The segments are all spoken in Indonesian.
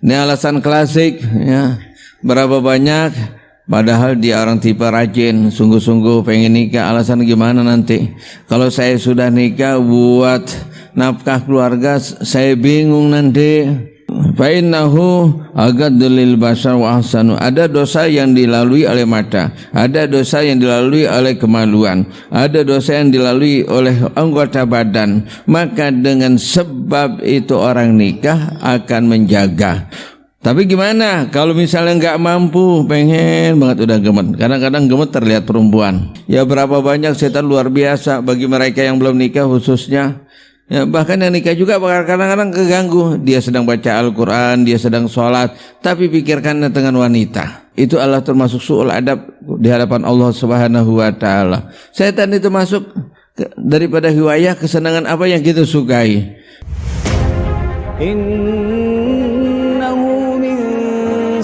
Ini alasan klasik ya. Berapa banyak padahal dia orang tipe rajin, sungguh-sungguh pengen nikah. Alasan gimana nanti? Kalau saya sudah nikah buat nafkah keluarga saya bingung nanti. Fa innahu agaddu lil basar wa ahsanu. Ada dosa yang dilalui oleh mata, ada dosa yang dilalui oleh kemaluan, ada dosa yang dilalui oleh anggota badan. Maka dengan sebab itu orang nikah akan menjaga. Tapi gimana kalau misalnya nggak mampu, pengen banget udah gemet. Kadang-kadang gemet terlihat perempuan. Ya berapa banyak setan luar biasa bagi mereka yang belum nikah khususnya. Ya, bahkan yang nikah juga kadang-kadang keganggu. Dia sedang baca Al-Quran, dia sedang sholat, tapi pikirkannya dengan wanita. Itu adalah termasuk su'ul adab di hadapan Allah Subhanahu wa Ta'ala. Setan itu masuk daripada hiwayah kesenangan apa yang kita sukai. Innahu min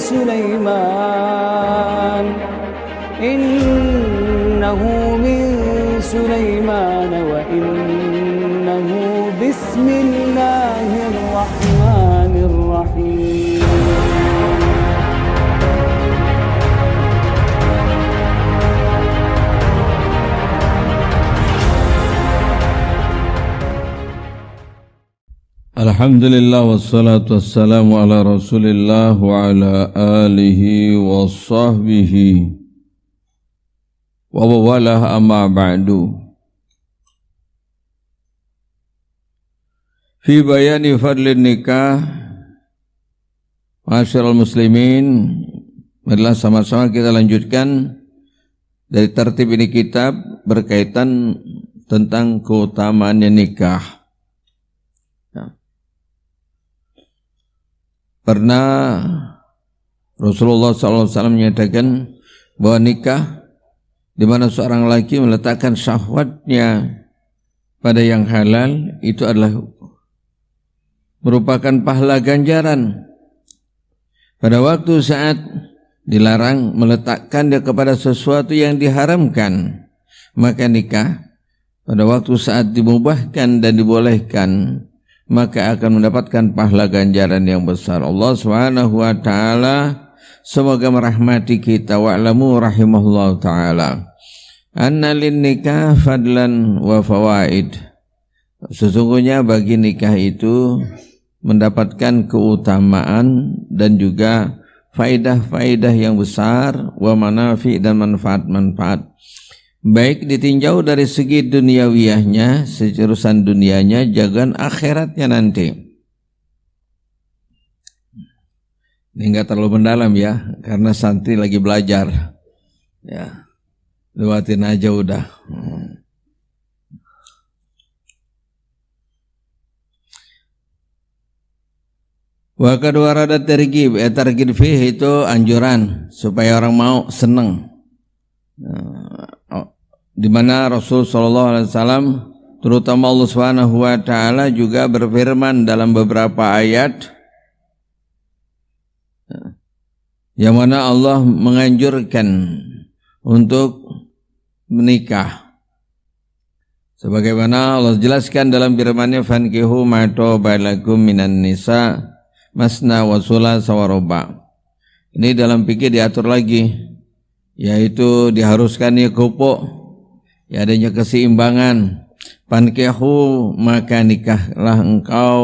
Sulaiman, innahu min Sulaiman wa Bismillahirrahmanirrahim. Alhamdulillah wassalatu wassalamu ala Rasulillah wa ala alihi wa sahbihi wa wawalah amma ba'du. Fi bayani fadlin nikah, Ma'asyiral muslimin, marilah sama-sama kita lanjutkan dari tertib ini kitab berkaitan tentang keutamaannya nikah. Pernah Rasulullah SAW menyatakan bahwa nikah di mana seorang laki meletakkan syahwatnya pada yang halal itu adalah merupakan pahala ganjaran. Pada waktu saat dilarang meletakkan dia kepada sesuatu yang diharamkan, maka nikah pada waktu saat dimubahkan dan dibolehkan, maka akan mendapatkan pahala ganjaran yang besar. Allah Subhanahu wa Ta'ala semoga merahmati kita. Wa'lamu rahimahullah ta'ala anna lin nikah fadlan wa fawaid. Sesungguhnya bagi nikah itu mendapatkan keutamaan dan juga faedah-faedah yang besar, wa manafi dan manfaat-manfaat. Baik ditinjau dari segi duniawiyahnya, sejurusan dunianya, jagaan akhiratnya nanti. Ini enggak terlalu mendalam ya, karena santri lagi belajar. Ya, lewatin aja udah. Wa qad warada targhib, targhib fihi itu anjuran supaya orang mau senang. Di mana Rasul sallallahu alaihi wasallam terutama Allah Subhanahu wa Ta'ala juga berfirman dalam beberapa ayat yang mana Allah menganjurkan untuk menikah. Sebagaimana Allah jelaskan dalam firman-Nya, fankihu ma taba lakum minan nisa masna wa thulatsa wa ruba'. Ini dalam fikih diatur lagi, yaitu diharuskannya kupuk, ya adanya keseimbangan. Pankihu maka nikahlah engkau.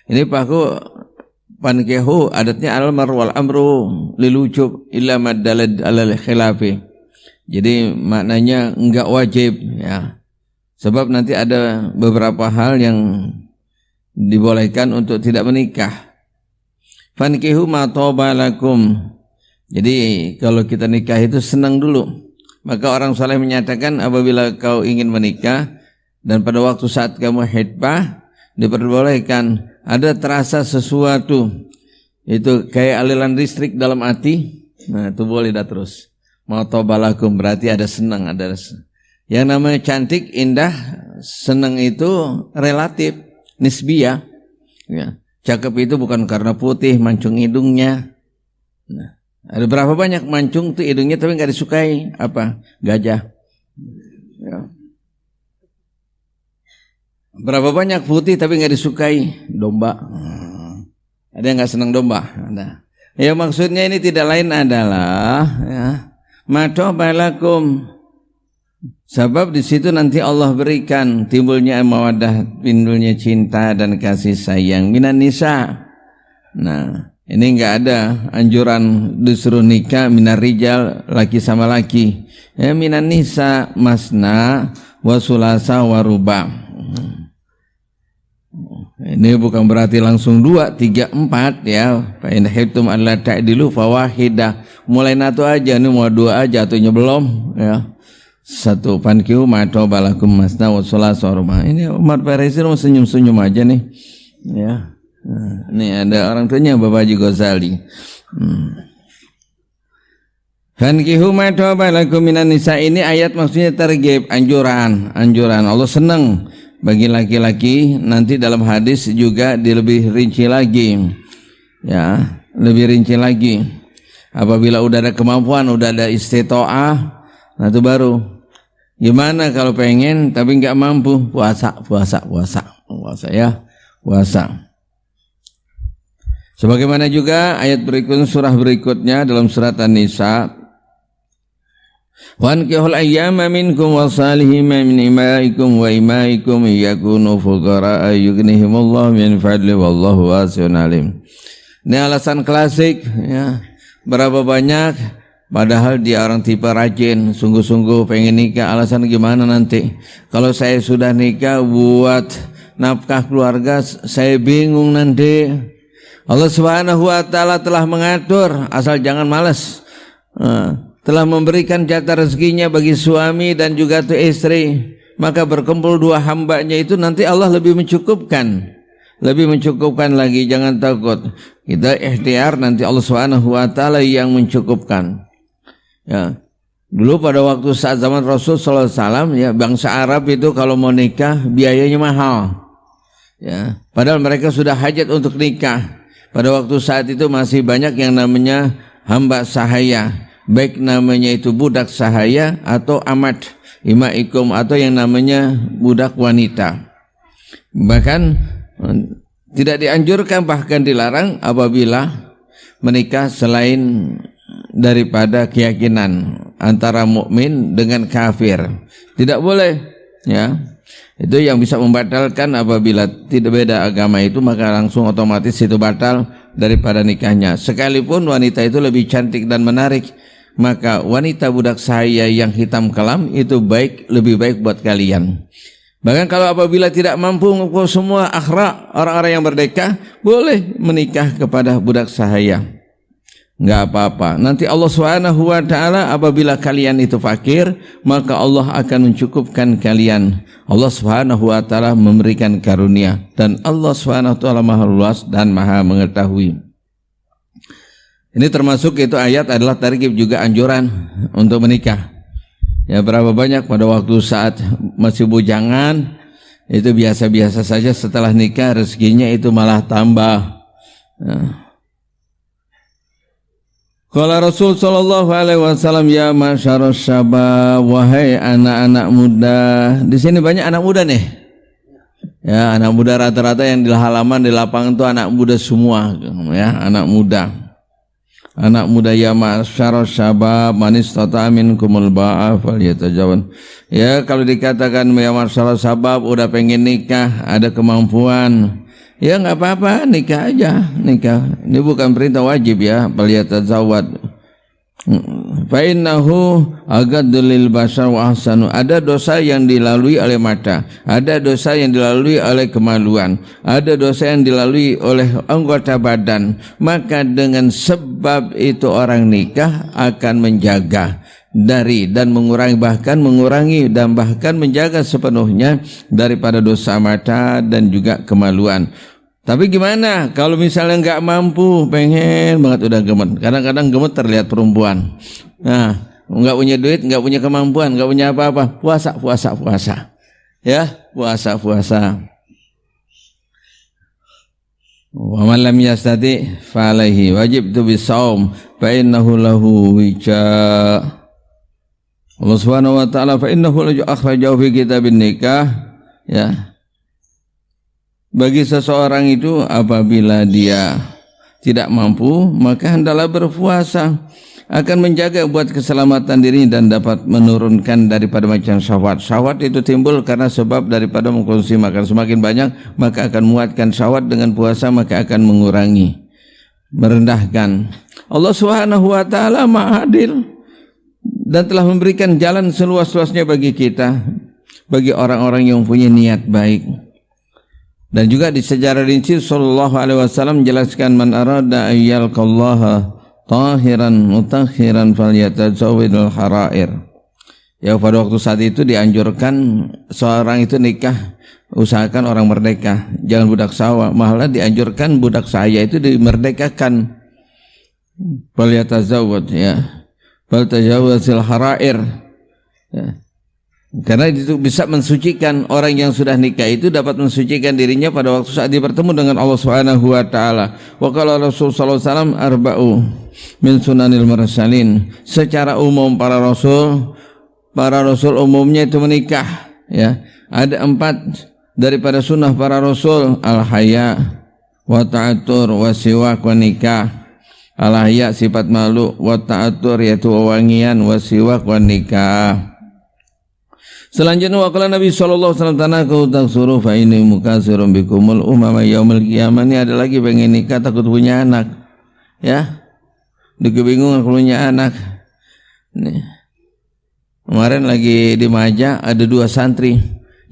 Ini paku pankihu adatnya al-mar wal amru lil wujub illa madalad alal khilafi. Jadi maknanya enggak wajib ya. Sebab nanti ada beberapa hal yang dibolehkan untuk tidak menikah. Fankihu ma taba lakum. Jadi kalau kita nikah itu senang dulu. Maka orang saleh menyatakan apabila kau ingin menikah dan pada waktu saat kamu khitbah diperbolehkan ada terasa sesuatu itu kayak aliran listrik dalam hati, nah itu boleh dah terus. Ma taba lakum berarti ada senang, ada yang namanya cantik, indah, senang itu relatif, nisbiyah. Ya. Cakep itu bukan karena putih, mancung hidungnya. Nah, ada berapa banyak mancung tuh hidungnya tapi nggak disukai apa? Gajah. Ya. Berapa banyak putih tapi nggak disukai? Domba. Ada yang nggak senang domba? Ada. Ya maksudnya ini tidak lain adalah ya, matobalakum. Sebab di situ nanti Allah berikan timbulnya mawaddah, timbulnya cinta dan kasih sayang minan nisa. Nah, ini enggak ada anjuran disuruh nikah minar rijal, laki sama laki. Ya minan nisa masna wa sulasa wa ruba. Ini bukan berarti langsung 2, 3, 4 ya. Fa in khiftum alla ta'dilu fawahidah. Mulai natu aja nih, mau 2 aja atunya belum ya. 1 fankihu ma tobalakum masna wa sulasa wa ruba. Ini Umar Parisi mau senyum-senyum aja nih. Ya. Nah, ini ada orang tuanya Bapak Haji Ghazali. Fankihu ma tobalakum minan nisa, ini ayat maksudnya tergib, anjuran. Allah senang bagi laki-laki. Nanti dalam hadis juga lebih rinci lagi. Ya, lebih rinci lagi. Apabila udah ada kemampuan, udah ada istitoah, nah itu baru. Gimana kalau pengen tapi nggak mampu? Puasa ya, puasa. Sebagaimana juga ayat berikutnya, surah berikutnya dalam surat An-Nisa, wankihul ayyama minkum wasalihin min imaikum wa imaikum yakunu fuqara yughnihimullahu min fadli wallahu wasi'un alim. Ini alasan klasik ya. Berapa banyak padahal dia orang tipe rajin, sungguh-sungguh pengen nikah. Alasan gimana nanti kalau saya sudah nikah buat nafkah keluarga saya bingung nanti. Allah Subhanahu wa taala telah mengatur, asal jangan malas. Telah memberikan jatah rezekinya bagi suami dan juga tuh istri, maka berkumpul 2 hambanya itu nanti Allah lebih mencukupkan lagi. Jangan takut, kita ikhtiar, nanti Allah Subhanahu wa taala yang mencukupkan. Ya, dulu pada waktu saat zaman Rasul sallallahu alaihi wasallam ya, bangsa Arab itu kalau mau nikah biayanya mahal. Ya, padahal mereka sudah hajat untuk nikah. Pada waktu saat itu masih banyak yang namanya hamba sahaya, baik namanya itu budak sahaya atau amat imaikum, atau yang namanya budak wanita. Bahkan tidak dianjurkan, bahkan dilarang apabila menikah selain daripada keyakinan antara mukmin dengan kafir. Tidak boleh ya. Itu yang bisa membatalkan. Apabila tidak beda agama itu, maka langsung otomatis itu batal daripada nikahnya. Sekalipun wanita itu lebih cantik dan menarik, maka wanita budak sahaya yang hitam kelam itu lebih baik buat kalian. Bahkan kalau apabila tidak mampu mengukur semua akhlak orang-orang yang merdeka, boleh menikah kepada budak sahaya, enggak apa-apa. Nanti Allah Subhanahu wa taala apabila kalian itu fakir, maka Allah akan mencukupkan kalian. Allah Subhanahu wa taala memberikan karunia, dan Allah Subhanahu wa taala Maha luas dan Maha mengetahui. Ini termasuk itu ayat adalah targhib, juga anjuran untuk menikah. Ya, berapa banyak pada waktu saat masih bujangan itu biasa-biasa saja, setelah nikah rezekinya itu malah tambah. Ya. Qala Rasul sallallahu alaihi wasallam, ya masyarus syabab, wahai anak-anak muda. Di sini banyak anak muda nih. Ya, anak muda rata-rata yang di halaman di lapangan itu anak muda semua ya, anak muda. Anak muda, ya masyarus syabab, man istata'a minkumul ba'a falyatazawwaj. Ya, kalau dikatakan ya masyarus syabab udah pengen nikah, ada kemampuan, ya nggak apa-apa, nikah aja, nikah. Ini bukan perintah wajib ya, falyatazawwaj. Fa innahu agaddu lil basar wa ahsanu. Ada dosa yang dilalui oleh mata, ada dosa yang dilalui oleh kemaluan, ada dosa yang dilalui oleh anggota badan. Maka dengan sebab itu orang nikah akan menjaga dari dan mengurangi dan bahkan menjaga sepenuhnya daripada dosa mata dan juga kemaluan. Tapi gimana kalau misalnya nggak mampu, pengen banget udah gemet. Kadang-kadang gemet terlihat perempuan. Nah, nggak punya duit, nggak punya kemampuan, nggak punya apa-apa. Puasa. Ya, puasa. Wa man lam yastati fa alaihi wajib tu bisawm fa innahu lahu wija. Allah Subhanahu wa taala fa innahu akhrajahu fi kitabin nikah, ya. Bagi seseorang itu apabila dia tidak mampu, maka hendaklah berpuasa, akan menjaga buat keselamatan diri dan dapat menurunkan daripada macam syahwat. Syahwat itu timbul karena sebab daripada mengkonsumsi makan. Semakin banyak maka akan menguatkan syahwat, dengan puasa maka akan mengurangi, merendahkan. Allah Subhanahu wa taala Maha Adil dan telah memberikan jalan seluas-luasnya bagi kita, bagi orang-orang yang punya niat baik. Dan juga di sejarah rinci sallallahu alaihi wasallam menjelaskan, man arada ayyalqallaha tahiran mutakhiran falyatazawwidul harair. Ya, pada waktu saat itu dianjurkan seorang itu nikah, usahakan orang merdeka, jangan budak sawah. Malah dianjurkan budak saya itu dimerdekakan. Falyatazawwad, ya, falyatazawwidul harair, ya. Karena itu bisa mensucikan. Orang yang sudah nikah itu dapat mensucikan dirinya pada waktu saat dia bertemu dengan Allah Subhanahu wa taala. Wa qala Rasul sallallahu alaihi wasallam arba'u min sunanil mursalin. Secara umum para rasul umumnya itu menikah, ya. Ada 4 daripada sunnah para rasul: al-haya wa ta'atur wa siwak wa nikah. Al-haya sifat malu, wa ta'atur yaitu wewangian, wa siwak wa nikah. Selanjutnya waqala Nabi sallallahu alaihi wasallam, tanaku taksuru fa inni mukasirun bikumul umama yaumil qiyamah. Ini ada lagi pengen nikah takut punya anak, ya. Dikebingungan punya anak. Nih. Kemarin lagi di Maja ada 2 santri,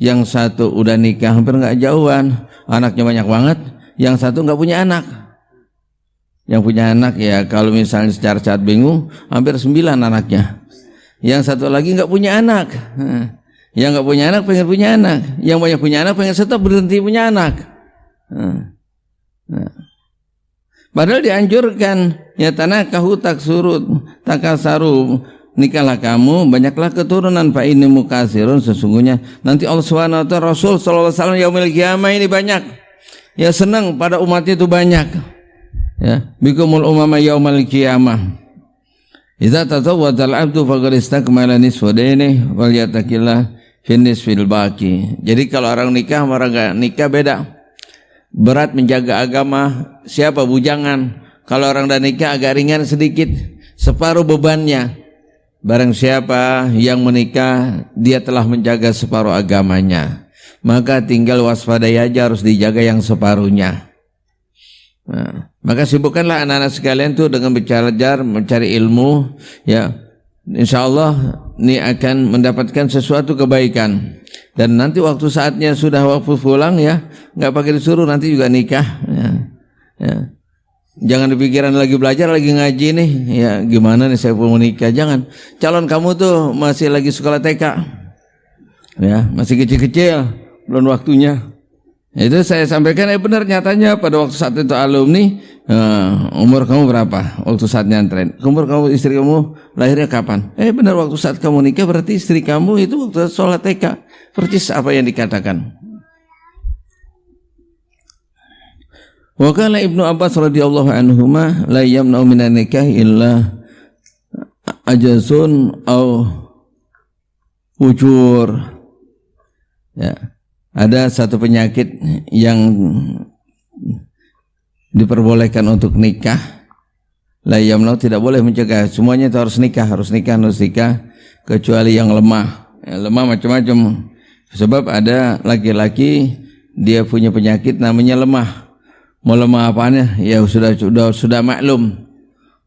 yang satu udah nikah hampir enggak jauhan, anaknya banyak banget, yang satu enggak punya anak. Yang punya anak ya kalau misalnya secara saat bingung hampir 9 anaknya. Yang satu lagi enggak punya anak. Yang enggak punya anak pengen punya anak, yang banyak punya anak pengen stop berhenti punya anak. Padahal dianjurkan, ya tanakahu taksurut takasaru, nikahlah kamu, banyaklah keturunan, fa inni mukasirun, sesungguhnya nanti Allah Subhanahu wa taala, Rasul sallallahu alaihi wasallam yaumil qiyamah ini banyak, ya senang pada umatnya itu banyak, ya, bikumul umama yaumil qiyamah. Idza tazawwajal 'abdu faqad istakmala nisfa dinihi wal yattaqillah fi nisfil baqi. Jadi kalau orang nikah sama orang enggak nikah beda. Berat menjaga agama siapa bujangan. Kalau orang dah nikah agak ringan sedikit, separuh bebannya. Barang siapa yang menikah dia telah menjaga separuh agamanya, maka tinggal waspadai aja, harus dijaga yang separuhnya. Nah, maka sibukkanlah anak-anak sekalian tuh dengan belajar, mencari ilmu, ya. Insyaallah ini akan mendapatkan sesuatu kebaikan. Dan nanti waktu saatnya sudah waktu pulang, ya, enggak pakai disuruh, nanti juga nikah, ya. Ya. Jangan dipikiran lagi belajar, lagi ngaji nih, ya gimana nih saya mau nikah. Jangan. Calon kamu tuh masih lagi sekolah TK, ya, masih kecil-kecil, belum waktunya. Itu saya sampaikan, benar nyatanya pada waktu saat itu alumni, umur kamu berapa waktu saat nyantren, umur kamu, istri kamu lahirnya kapan, benar waktu saat kamu nikah, berarti istri kamu itu waktu sholat TK, persis apa yang dikatakan. Wa qala Ibnu Abbas radhiyallahu anhuma, la yamna'u minan nikah illa ajazun au ujur, ya. Ada satu penyakit yang diperbolehkan untuk nikah. La yamna'u, tidak boleh mencegah, semuanya itu harus nikah, kecuali yang lemah. Ya, lemah macam-macam. Sebab ada laki-laki dia punya penyakit namanya lemah. Mau lemah apanya? Ya sudah maklum.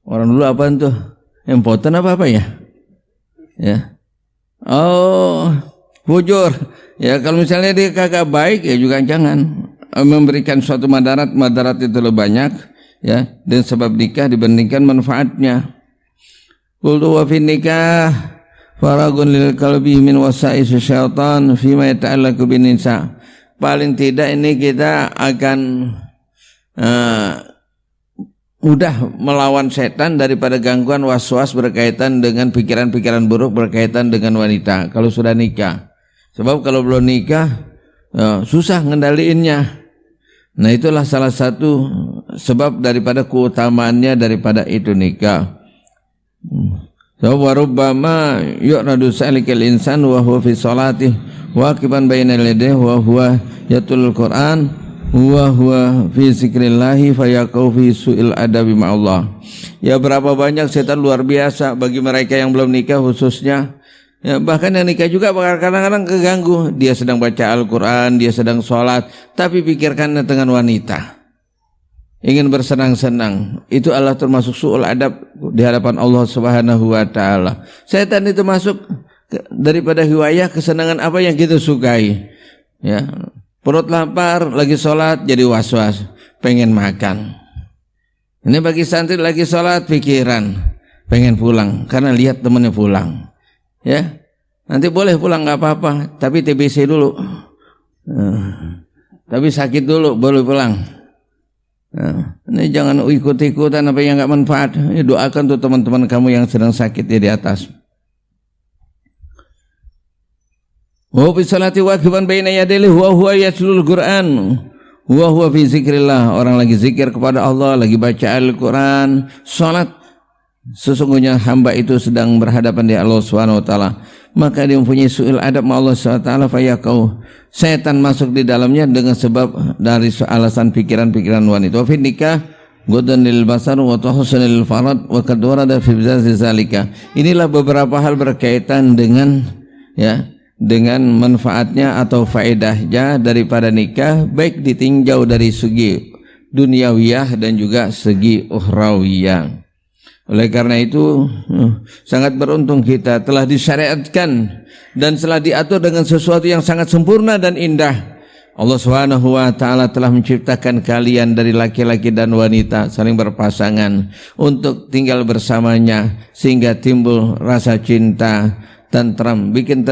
Orang dulu apaan tuh? Impoten apa ya? Ya. Oh, bujur. Ya kalau misalnya dia kagak baik, ya juga jangan memberikan suatu madarat itu lebih banyak, ya, dan sebab nikah dibandingkan manfaatnya. Qultu wa fin nikah faragun lil qalbi min wasa'is syaitan fima yata'allaqu bin nisa. Paling tidak ini kita akan mudah melawan setan daripada gangguan was-was berkaitan dengan pikiran-pikiran buruk berkaitan dengan wanita kalau sudah nikah. Sebab kalau belum nikah, susah ngendaliinnya. Nah itulah salah satu sebab daripada keutamaannya daripada itu nikah. Sebab warubbama yu'radu salikal insan wa huwa fi salati waqiban baina yadayhi wa huwa yatul Qur'an wa huwa fi zikrillahi fayaqau fi su'il adabi ma'allah. Ya, berapa banyak setan luar biasa bagi mereka yang belum nikah khususnya. Ya, bahkan yang nikah juga kadang-kadang keganggu. Dia sedang baca Al-Quran, dia sedang sholat, tapi pikirkannya dengan wanita, ingin bersenang-senang. Itu adalah termasuk su'ul adab di hadapan Allah Subhanahu wa ta'ala. Setan itu masuk daripada hiwayah, kesenangan apa yang kita sukai. Ya, perut lapar, lagi sholat jadi was-was, pengen makan. Ini bagi santri lagi sholat, pikiran pengen pulang karena lihat temannya pulang. Ya, nanti boleh pulang nggak apa-apa, tapi TBC dulu, tapi sakit dulu boleh pulang. Nah, ini jangan ikut-ikutan apa yang nggak manfaat. Ya, doakan tuh teman-teman kamu yang sedang sakit di atas. Wa fi salati waqiban baina yadayhi wa huwa yatlul Qur'an wa huwa fi zikrillah. Orang lagi zikir kepada Allah, lagi baca Al-Qur'an, salat, sesungguhnya hamba itu sedang berhadapan di Allah Subhanahu wa taala, maka dia mempunyai su'il adab ma Allah Subhanahu wa taala, fayaqau, setan masuk di dalamnya dengan sebab dari alasan pikiran-pikiran wanita. Wa fi nikah gudan lil basar wa tahsanil farad wa qad warada fi zalika. Inilah beberapa hal berkaitan dengan, ya, dengan manfaatnya atau faedahnya daripada nikah, baik ditinjau dari segi duniawiyah dan juga segi ukhrawiyah. Oleh karena itu sangat beruntung kita telah disyariatkan dan telah diatur dengan sesuatu yang sangat sempurna dan indah. Allah Subhanahu wa taala telah menciptakan kalian dari laki-laki dan wanita saling berpasangan untuk tinggal bersamanya sehingga timbul rasa cinta, tentram, bikin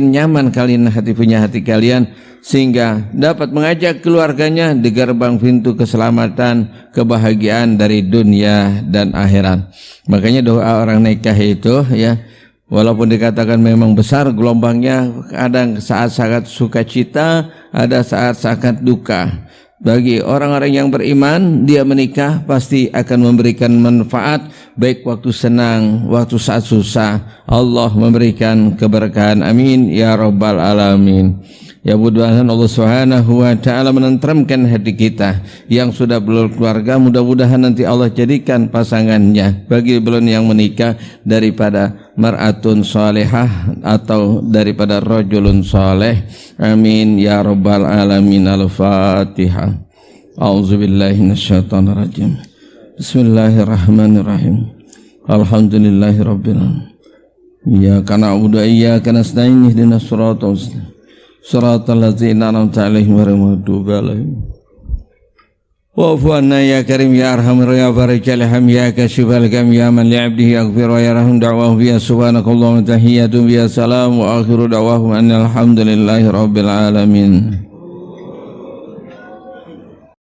nyaman kalian punya hati kalian, sehingga dapat mengajak keluarganya di gerbang pintu keselamatan, kebahagiaan dari dunia dan akhirat. Makanya doa orang nikah itu, ya, walaupun dikatakan memang besar gelombangnya, kadang saat sangat sukacita, ada saat sangat duka. Bagi orang-orang yang beriman, dia menikah pasti akan memberikan manfaat, baik waktu senang, waktu saat susah. Allah memberikan keberkahan, amin ya rabbal alamin. Ya, mudah-mudahan Allah Subhanahu wa taala menenteramkan hati kita. Yang sudah berkeluarga, mudah-mudahan nanti Allah jadikan pasangannya bagi belum yang menikah daripada mar'atun salihah atau daripada rajulun saleh. Amin ya rabbal alamin. Al-Fatihah. A'udzubillahi minasyaitonir rajim. Bismillahirrahmanirrahim. Alhamdulillahirabbil alamin. Iyyaka na'budu wa iyyaka nasta'in. Ihdinas siratal mustaqim. Siratal ladzina an'amta 'alaihim ghairil maghdubi 'alaihim. Wa'fu 'anna ya karim ya arhamar ya barikal ham ya kashifal gam ya man li'abdihi yaghfir wa yarham da'wahu biya subhanakallahumma tahiyyatu biya salam wa akhiru da'wahum anil hamdulillahi rabbil alamin.